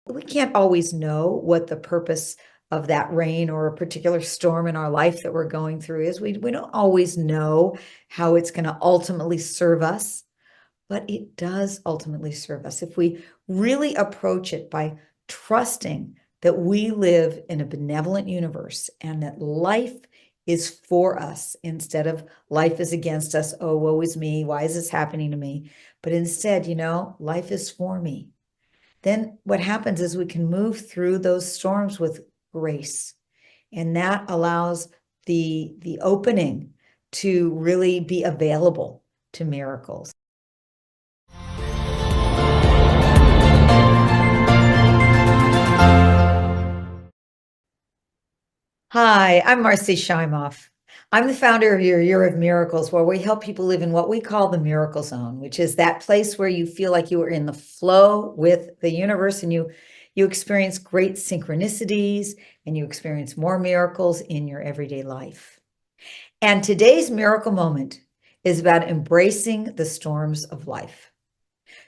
We can't always know what the purpose of that rain or a particular storm in our life that we're going through is. We don't always know how it's going to ultimately serve us, but it does ultimately serve us if we really approach it by trusting that we live in a benevolent universe and that life is for us instead of life is against us. Oh, woe is me. Why is this happening to me? But instead, life is for me. Then what happens is we can move through those storms with grace. And that allows the opening to really be available to miracles. Hi, I'm Marcy Scheimoff. I'm the founder of Your Year of Miracles, where we help people live in what we call the miracle zone, which is that place where you feel like you are in the flow with the universe and you experience great synchronicities and you experience more miracles in your everyday life. And today's miracle moment is about embracing the storms of life.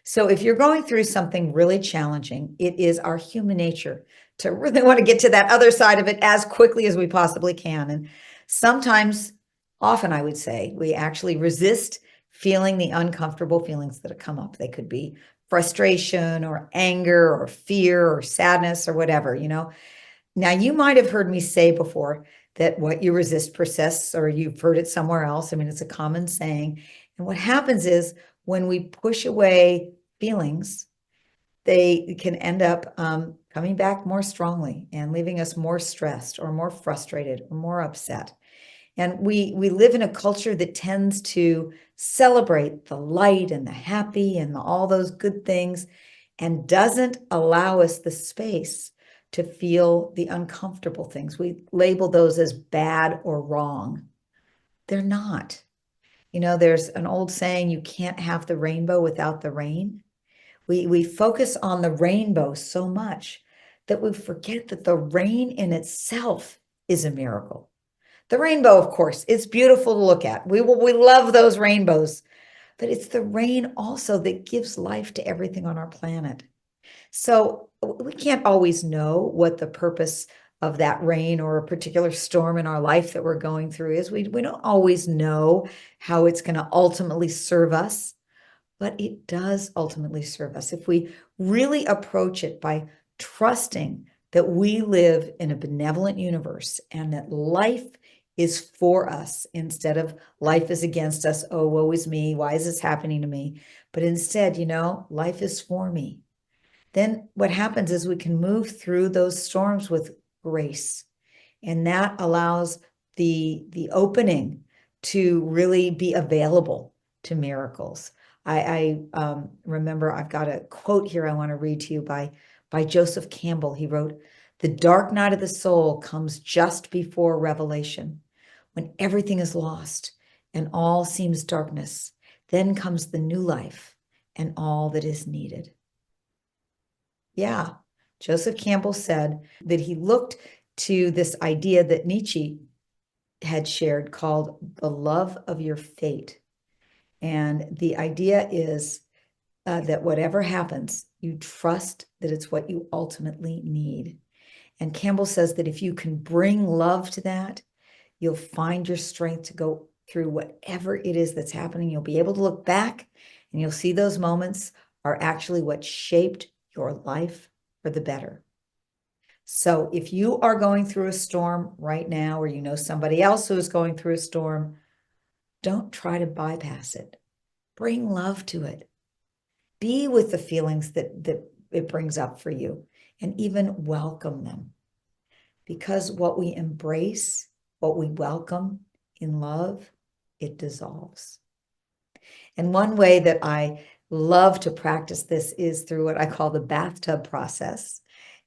So if you're going through something really challenging, it is our human nature to really want to get to that other side of it as quickly as we possibly can. And sometimes, often I would say, we actually resist feeling the uncomfortable feelings that come up. They could be frustration or anger or fear or sadness or whatever. Now, you might have heard me say before that what you resist persists, or you've heard it somewhere else. I mean, it's a common saying. And what happens is when we push away feelings, they can end up coming back more strongly and leaving us more stressed or more frustrated or more upset. And we live in a culture that tends to celebrate the light and the happy and all those good things and doesn't allow us the space to feel the uncomfortable things. We label those as bad or wrong. They're not. There's an old saying, you can't have the rainbow without the rain. We focus on the rainbow so much that we forget that the rain in itself is a miracle. The rainbow, of course, it's beautiful to look at. We love those rainbows, but it's the rain also that gives life to everything on our planet. So we can't always know what the purpose of that rain or a particular storm in our life that we're going through is. We don't always know how it's going to ultimately serve us, but it does ultimately serve us if we really approach it by trusting that we live in a benevolent universe and that life is for us instead of life is against us. Oh, woe is me. Why is this happening to me? But instead, life is for me. Then what happens is we can move through those storms with grace. And that allows the opening to really be available to miracles. I remember I've got a quote here I want to read to you by Joseph Campbell. He wrote, "The dark night of the soul comes just before revelation, when everything is lost and all seems darkness. Then comes the new life and all that is needed." Yeah, Joseph Campbell said that he looked to this idea that Nietzsche had shared called the love of your fate. And the idea is that whatever happens, you trust that it's what you ultimately need. And Campbell says that if you can bring love to that, you'll find your strength to go through whatever it is that's happening. You'll be able to look back and you'll see those moments are actually what shaped your life for the better. So if you are going through a storm right now, or somebody else who is going through a storm, don't try to bypass it. Bring love to it. Be with the feelings that it brings up for you and even welcome them. Because what we embrace, what we welcome in love, it dissolves. And one way that I love to practice this is through what I call the bathtub process.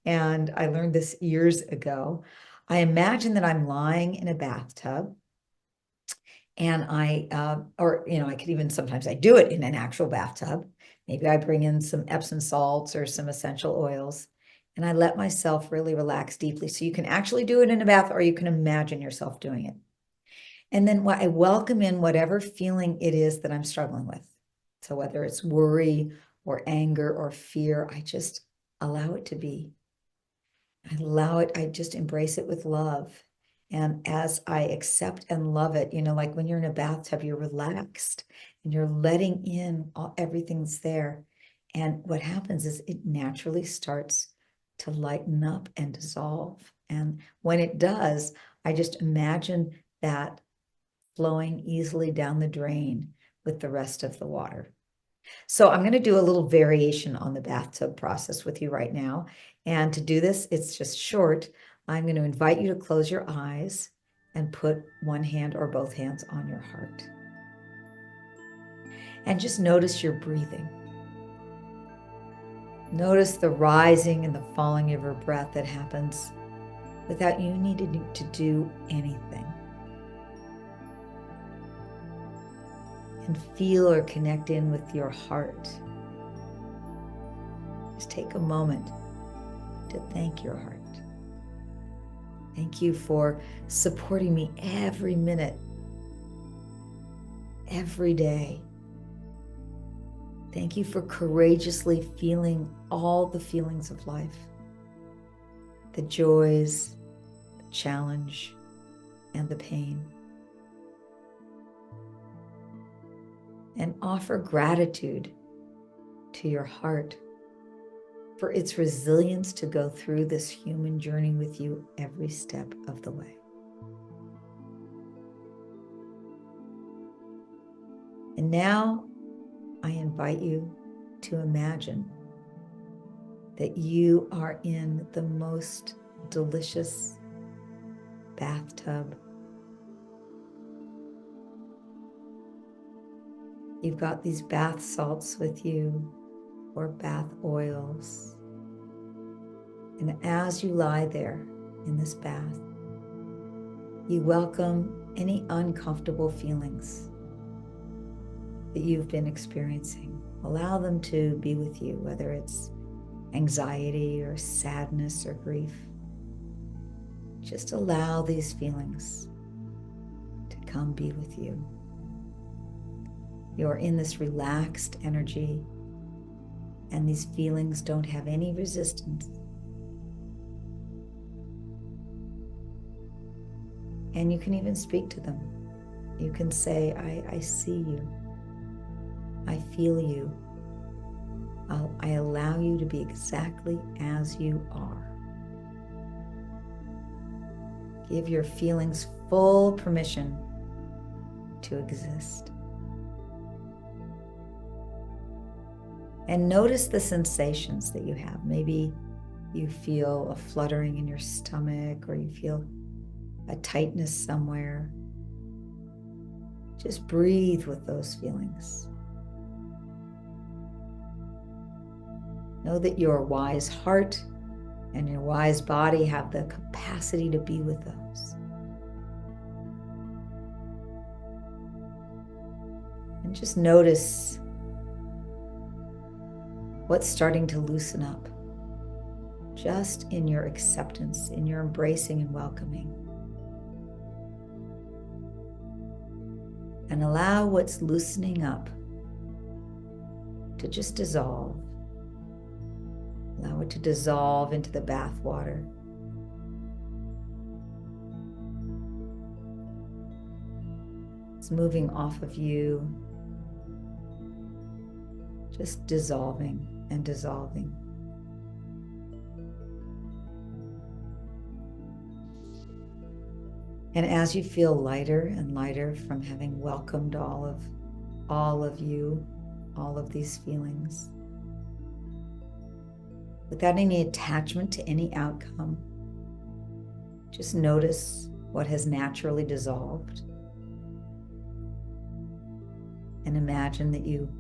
And I learned this years ago. I imagine that I'm lying in a bathtub and I could even sometimes I do it in an actual bathtub. Maybe I bring in some Epsom salts or some essential oils and I let myself really relax deeply. So you can actually do it in a bath or you can imagine yourself doing it. And then I welcome in whatever feeling it is that I'm struggling with. So whether it's worry or anger or fear, I just allow it to be. I allow it, I just embrace it with love. And as I accept and love it, like when you're in a bathtub, you're relaxed and you're letting in everything's there. And what happens is it naturally starts to lighten up and dissolve. And when it does, I just imagine that flowing easily down the drain with the rest of the water. So I'm going to do a little variation on the bathtub process with you right now. And to do this, it's just short. I'm going to invite you to close your eyes and put one hand or both hands on your heart. And just notice your breathing. Notice the rising and the falling of your breath that happens without you needing to do anything. And feel or connect in with your heart. Just take a moment to thank your heart. Thank you for supporting me every minute, every day. Thank you for courageously feeling all the feelings of life, the joys, the challenge, and the pain. And offer gratitude to your heart for its resilience to go through this human journey with you every step of the way. And now I invite you to imagine that you are in the most delicious bathtub. You've got these bath salts with you or bath oils. And as you lie there in this bath, you welcome any uncomfortable feelings that you've been experiencing. Allow them to be with you, whether it's anxiety or sadness or grief. Just allow these feelings to come be with you. You're in this relaxed energy, and these feelings don't have any resistance. And you can even speak to them. You can say, I see you. I feel you. I allow you to be exactly as you are. Give your feelings full permission to exist. And notice the sensations that you have. Maybe you feel a fluttering in your stomach, or you feel a tightness somewhere. Just breathe with those feelings. Know that your wise heart and your wise body have the capacity to be with those. And just notice what's starting to loosen up, just in your acceptance, in your embracing and welcoming. And allow what's loosening up to just dissolve. Allow it to dissolve into the bath water. It's moving off of you, just dissolving and dissolving. And as you feel lighter and lighter from having welcomed all of you, all of these feelings, without any attachment to any outcome, just notice what has naturally dissolved. And imagine that you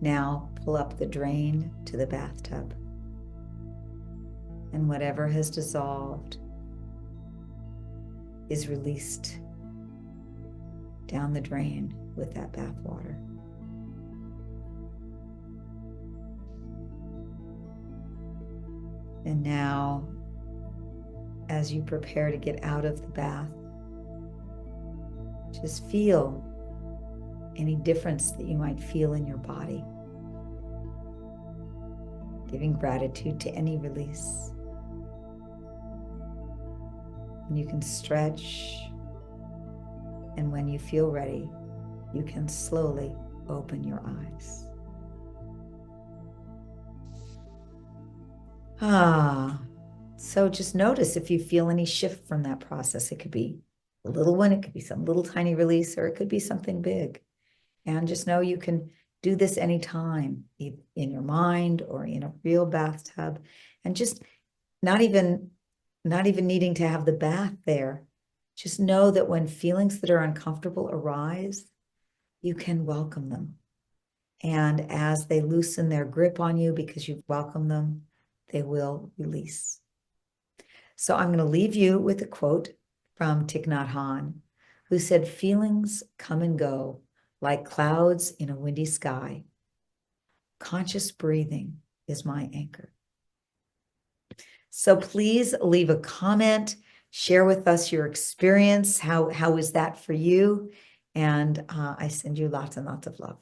now pull up the drain to the bathtub. And whatever has dissolved is released down the drain with that bath water. And now, as you prepare to get out of the bath, just feel any difference that you might feel in your body. giving gratitude to any release. And you can stretch, and when you feel ready, you can slowly open your eyes. So just notice if you feel any shift from that process. It could be a little one, it could be some little tiny release, or it could be something big. And just know you can do this anytime, in your mind or in a real bathtub, and just not even needing to have the bath there. Just know that when feelings that are uncomfortable arise, you can welcome them. And as they loosen their grip on you because you've welcomed them, they will release. So I'm going to leave you with a quote from Thich Nhat Hanh, who said, "Feelings come and go like clouds in a windy sky. Conscious breathing is my anchor." So please leave a comment, share with us your experience. How is that for you? And I send you lots and lots of love.